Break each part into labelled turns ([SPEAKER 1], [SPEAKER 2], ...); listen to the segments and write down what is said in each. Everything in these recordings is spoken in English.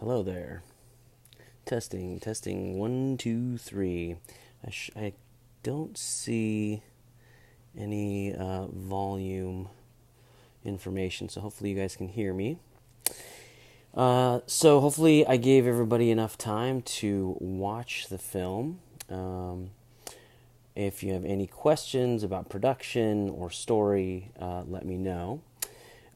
[SPEAKER 1] Hello there. Testing. 1, 2, 3. I don't see any volume information, so hopefully you guys can hear me. So hopefully I gave everybody enough time to watch the film. If you have any questions about production or story, let me know.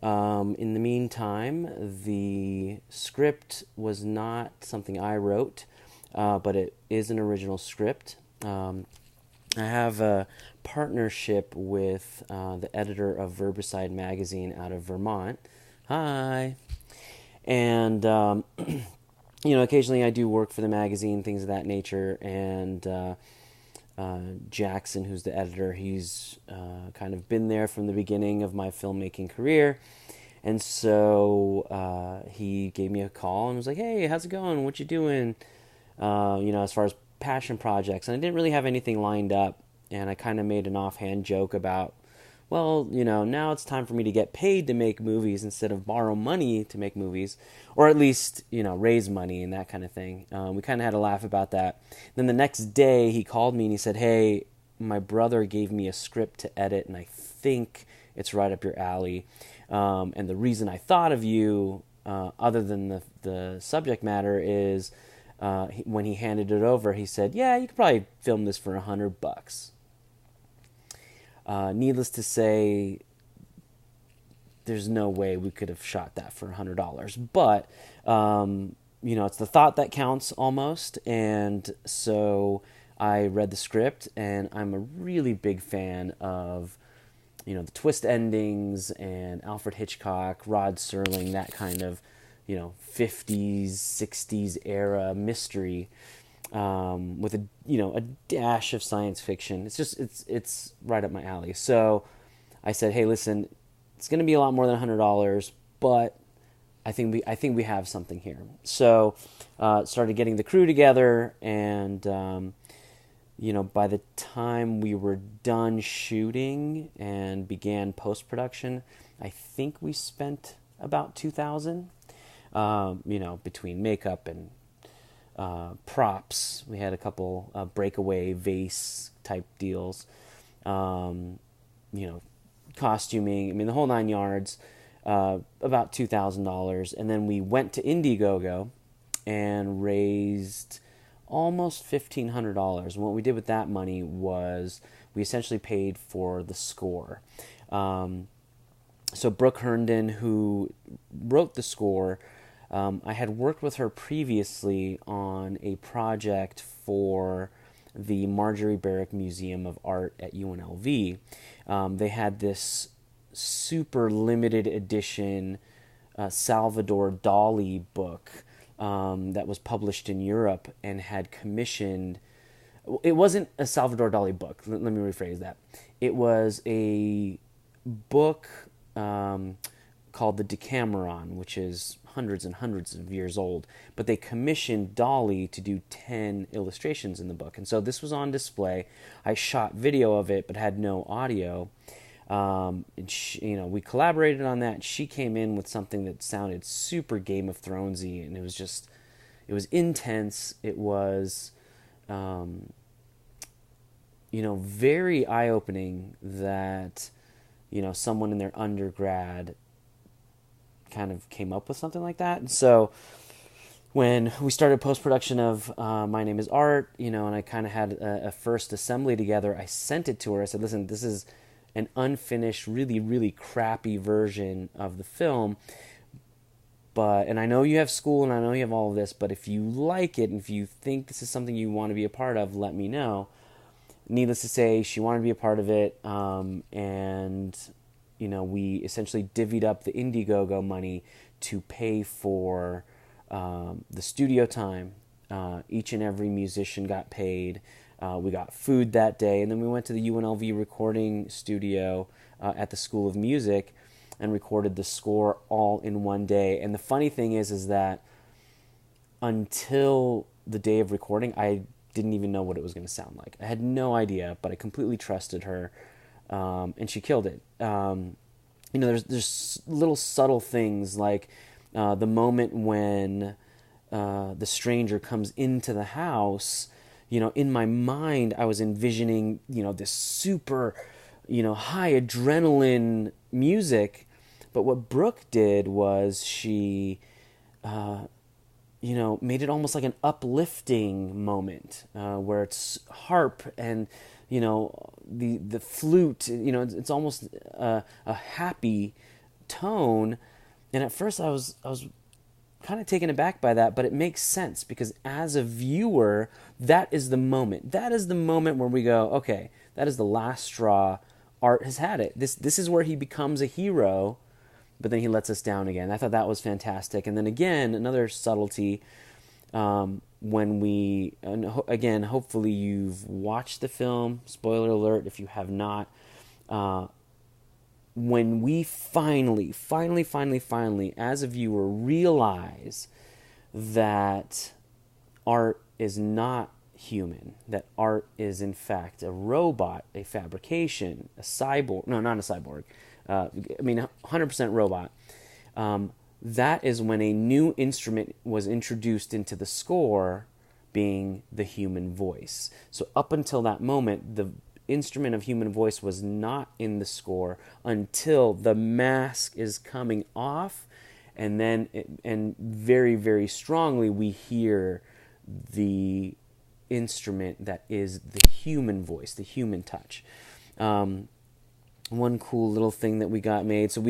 [SPEAKER 1] In the meantime, the script was not something I wrote, but it is an original script. I have a partnership with the editor of Verbicide magazine out of Vermont. Hi. And, occasionally I do work for the magazine, things of that nature, and Jackson, who's the editor, he's kind of been there from the beginning of my filmmaking career. And so he gave me a call and was like, "Hey, how's it going? What you doing?" As far as passion projects. And I didn't really have anything lined up. And I kind of made an offhand joke about, well, now it's time for me to get paid to make movies instead of borrow money to make movies, or at least, raise money and that kind of thing. We kind of had a laugh about that. Then the next day he called me and he said, "Hey, my brother gave me a script to edit and I think it's right up your alley. And the reason I thought of you, other than the subject matter, is when he handed it over, he said, 'Yeah, you could probably film this for $100. Needless to say, there's no way we could have shot that for $100. But, it's the thought that counts almost. And so I read the script, and I'm a really big fan of, the twist endings and Alfred Hitchcock, Rod Serling, that kind of, 50s, 60s era mystery. With a dash of science fiction. It's right up my alley. So I said, "Hey, listen, it's going to be a lot more than $100, but I think we have something here." So started getting the crew together, and by the time we were done shooting and began post production, I think we spent about $2,000. Between makeup and props. We had a couple breakaway vase type deals, costuming. I mean, the whole 9 yards. About $2,000, and then we went to Indiegogo and raised almost $1,500. And what we did with that money was we essentially paid for the score. So Brooke Herndon, who wrote the score, I had worked with her previously on a project for the Marjorie Barrick Museum of Art at UNLV. They had this super limited edition Salvador Dali book that was published in Europe and had commissioned... It wasn't a Salvador Dali book. Let me rephrase that. It was a book called the Decameron, which is hundreds and hundreds of years old, but they commissioned Dali to do 10 illustrations in the book. And so this was on display. I shot video of it, but had no audio. We collaborated on that. She came in with something that sounded super Game of Thronesy, and it was intense. It was, very eye-opening that, someone in their undergrad kind of came up with something like that. And so when we started post-production of My Name is Art, and I kind of had a first assembly together, I sent it to her. I said, "Listen, this is an unfinished, really, really crappy version of the film. And I know you have school and I know you have all of this, but if you like it and if you think this is something you want to be a part of, let me know." Needless to say, she wanted to be a part of it. We essentially divvied up the Indiegogo money to pay for the studio time. Each and every musician got paid. We got food that day, and then we went to the UNLV recording studio at the School of Music and recorded the score all in one day. And the funny thing is that until the day of recording, I didn't even know what it was going to sound like. I had no idea, but I completely trusted her, and she killed it. There's little subtle things like the moment when the stranger comes into the house, in my mind, I was envisioning, this super, high adrenaline music. But what Brooke did was she, made it almost like an uplifting moment, where it's harp and, the flute, it's almost a happy tone. And at first I was kind of taken aback by that, but it makes sense because as a viewer, that is the moment. That is the moment where we go, okay, that is the last straw. Art has had it. This is where he becomes a hero, but then he lets us down again. I thought that was fantastic. And then again, another subtlety, when we, again, hopefully you've watched the film. Spoiler alert if you have not. When we finally, as a viewer, realize that art is not human, that art is in fact a robot, a fabrication, a cyborg, no, not a cyborg, 100% robot, that is when a new instrument was introduced into the score, being the human voice. So up until that moment, the instrument of human voice was not in the score until the mask is coming off, and then and very, very strongly we hear the instrument that is the human voice, the human touch. One cool little thing that we got made, so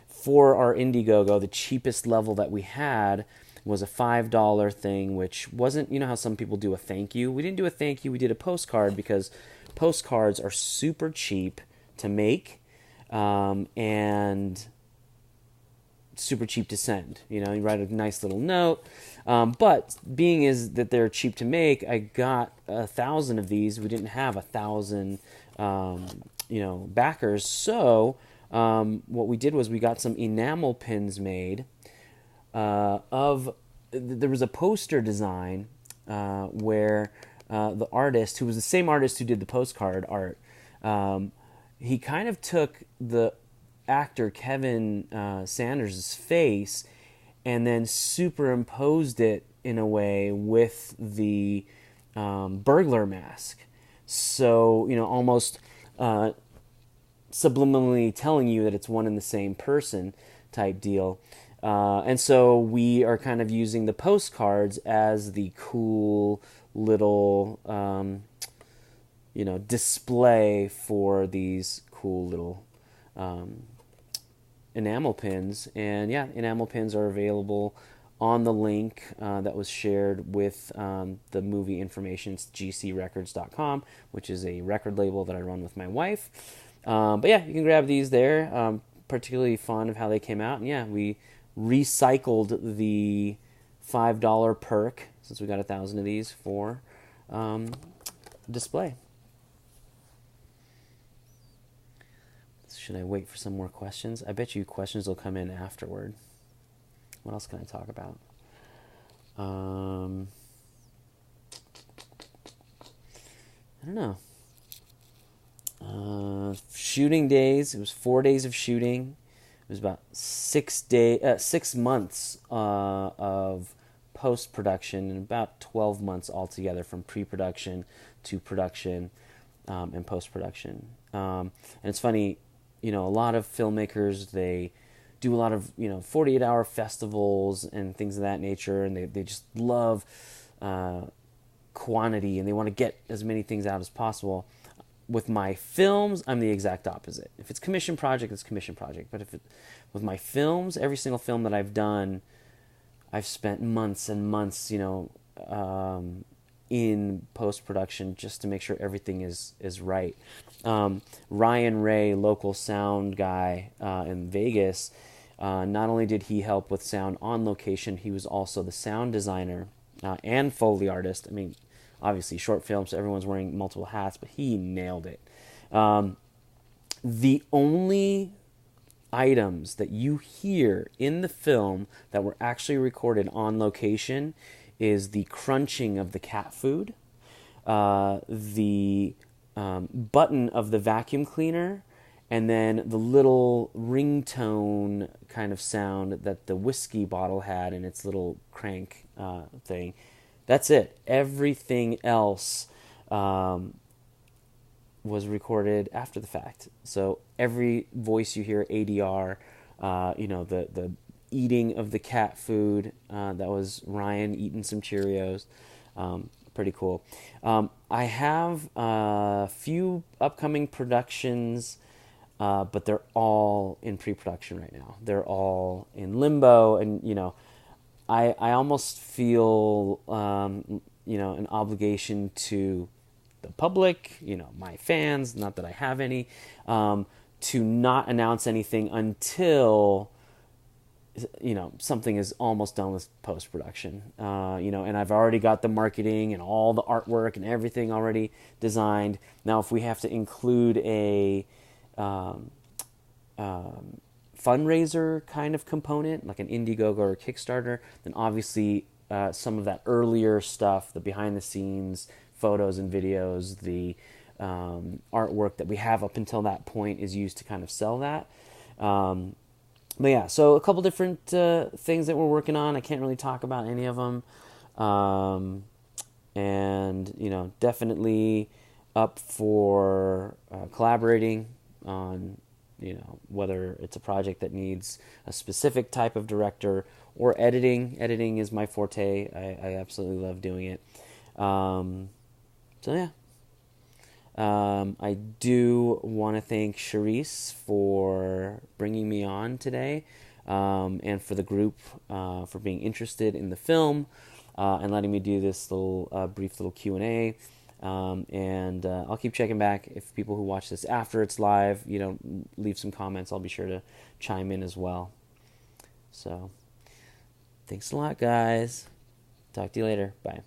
[SPEAKER 1] for our Indiegogo, the cheapest level that we had was a $5 thing, which wasn't, how some people do a thank you. We didn't do a thank you, we did a postcard, because postcards are super cheap to make, and super cheap to send. You write a nice little note. But being is that they're cheap to make, I got 1,000 of these. We didn't have 1,000, backers. So what we did was we got some enamel pins made. There was a poster design where the artist, who was the same artist who did the postcard art, he kind of took the actor Kevin Sanders' face and then superimposed it in a way with the burglar mask. So, almost subliminally telling you that it's one and the same person type deal. And so we are kind of using the postcards as the cool little, display for these cool little enamel pins. And yeah, enamel pins are available on the link that was shared with the movie information. It's gcrecords.com, which is a record label that I run with my wife. But yeah, you can grab these there. Particularly fond of how they came out. And yeah, we recycled the $5 perk, since we got 1,000 of these, for display. Should I wait for some more questions? I bet you questions will come in afterward. What else can I talk about? I don't know. Shooting days. It was 4 days of shooting. It was about 6 months of post-production, and about 12 months altogether, from pre-production to production and post-production. And it's funny, a lot of filmmakers, they do a lot of 48-hour festivals and things of that nature, and they just love quantity, and they want to get as many things out as possible. With my films, I'm the exact opposite. If it's commission project, it's commission project. But with my films, every single film that I've done, I've spent months and months, in post-production just to make sure everything is right. Ryan Ray, local sound guy in Vegas, not only did he help with sound on location, he was also the sound designer and Foley artist. I mean, obviously short film, so everyone's wearing multiple hats, but he nailed it. The only items that you hear in the film that were actually recorded on location is the crunching of the cat food, the button of the vacuum cleaner, and then the little ringtone kind of sound that the whiskey bottle had in its little crank thing. That's it. Everything else was recorded after the fact. So every voice you hear, ADR, the eating of the cat food, that was Ryan eating some Cheerios. Pretty cool. I have a few upcoming productions, but they're all in pre-production right now. They're all in limbo, and I almost feel an obligation to the public, my fans, not that I have any, to not announce anything until something is almost done with post-production, and I've already got the marketing and all the artwork and everything already designed. Now, if we have to include a fundraiser kind of component, like an Indiegogo or a Kickstarter, then obviously some of that earlier stuff, the behind-the-scenes photos and videos, the artwork that we have up until that point is used to kind of sell that. But yeah, so a couple different things that we're working on. I can't really talk about any of them. And, definitely up for collaborating on, whether it's a project that needs a specific type of director or editing. Editing is my forte. I absolutely love doing it. So yeah. I do want to thank Charisse for bringing me on today, and for the group for being interested in the film, and letting me do this little brief little Q&A. And I'll keep checking back if people who watch this after it's live, leave some comments. I'll be sure to chime in as well. So, thanks a lot, guys. Talk to you later. Bye.